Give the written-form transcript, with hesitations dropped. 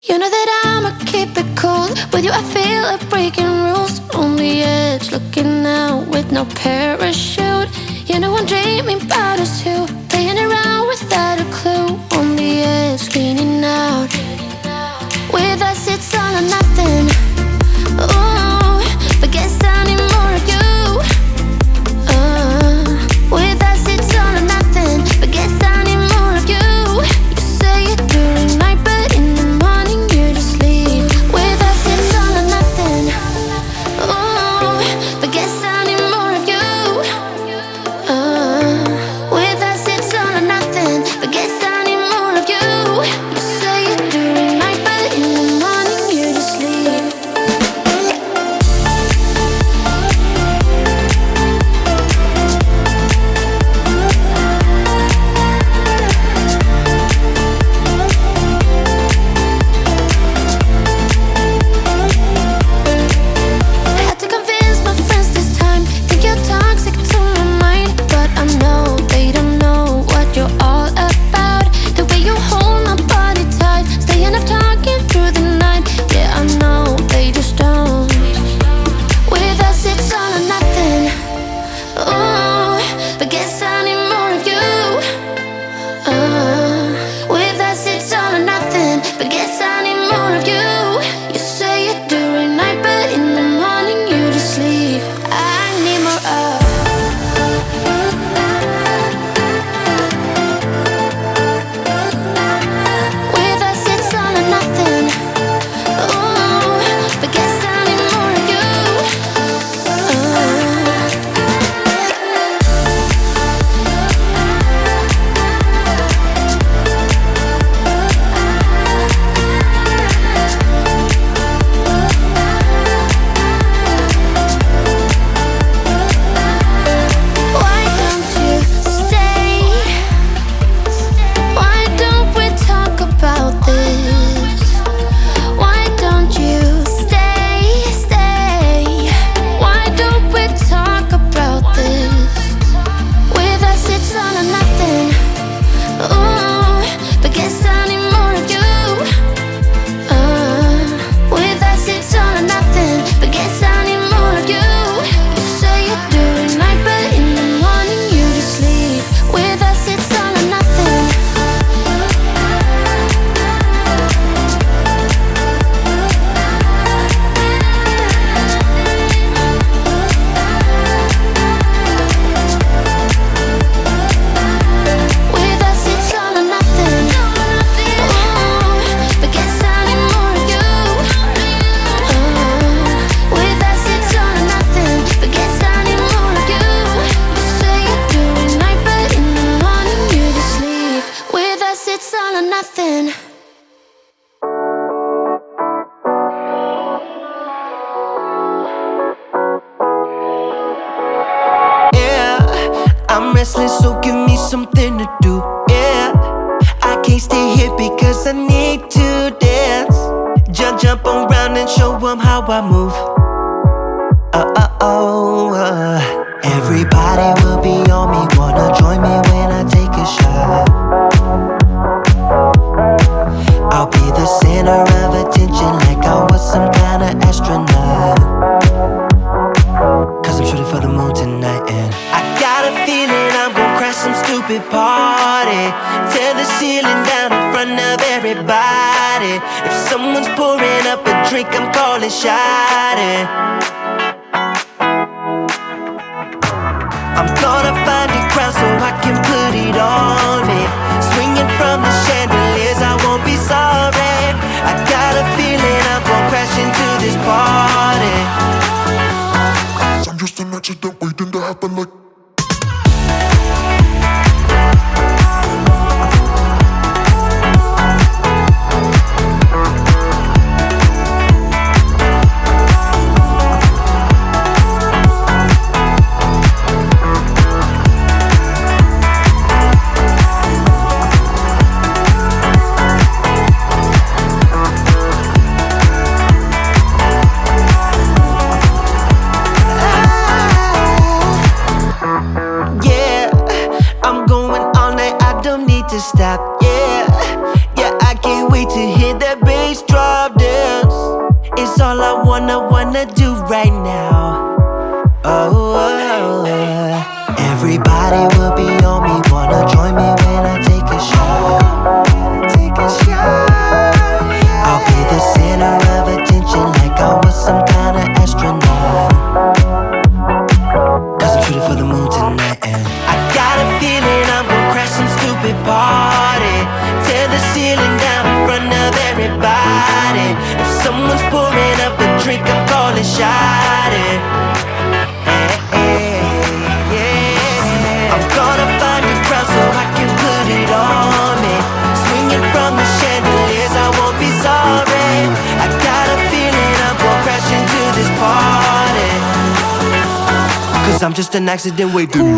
You know that I'ma keep it cool. With you I feel like breaking rules. On the edge, looking out with no parachute. You know I'm dreaming about us two, playing around without a clue. On the edge, cleaning out. With us it's all or nothing. Ooh, but guess I need more of you. With us it's all or nothing, but guess I need more of you. You say it during night, but in the morning you just leave. With us it's all or nothing. Ooh, but guess I need more of you. With us it's all or nothing, but guess I need more of you. You say it during night, but in the morning you just leave. Had to convince my friends this time. Think you're toxic to my mind, but I know they don't know what you're all about. The way you hold my body tight, staying up talking through the night. Yeah, I know they just don't. With us it's all or nothing. Ooh, but guess I need more of you. With us it's all or nothing, but guess I need more of you. You say it during night, but in the morning you just leave. I need more of. With us it's all or nothing. Ooh, but guess I need more of you. Why don't you stay? Why don't we talk about this? Why don't you stay? Why don't we talk about this? With us it's all or nothing. Ooh, but guess I need more of you. With us it's all or nothing, but guess I need more of you. You say it during night, but in the morning you just leave. With us it's all or nothing. With us it's all or nothing. Ooh, but guess I need more of you. With us it's all or nothing, but guess I need more of you. You say it during night, but in the morning you just leave. With us it's all or nothing. Yeah, I'm restless, so give me something to do. Yeah, I can't stay here because I need to dance. Jump around and show 'em how I move. Everybody will be on me, wanna join me when I take a shot. I'll be the center of attention like I was some kind of astronaut. Cause I'm shooting for the moon tonight and I got a feeling I'm gonna crash some stupid party. Tear the ceiling down in front of everybody. If someone's pouring up a drink, I'm calling shawty. I'm gonna find a crowd so I can put it on me. Swinging from the chandeliers, I won't be sorry. I got a feeling I'm gonna crash into this party. I'm just an accident waiting to happen like. everybody. If someone's pouring up a drink, I'm calling shot. I'm gonna find a crowd so I can put it on me. Swinging from the chandeliers, I won't be sorry. I got a feeling I'm gonna crash into this party, 'cause I'm just an accident waiting.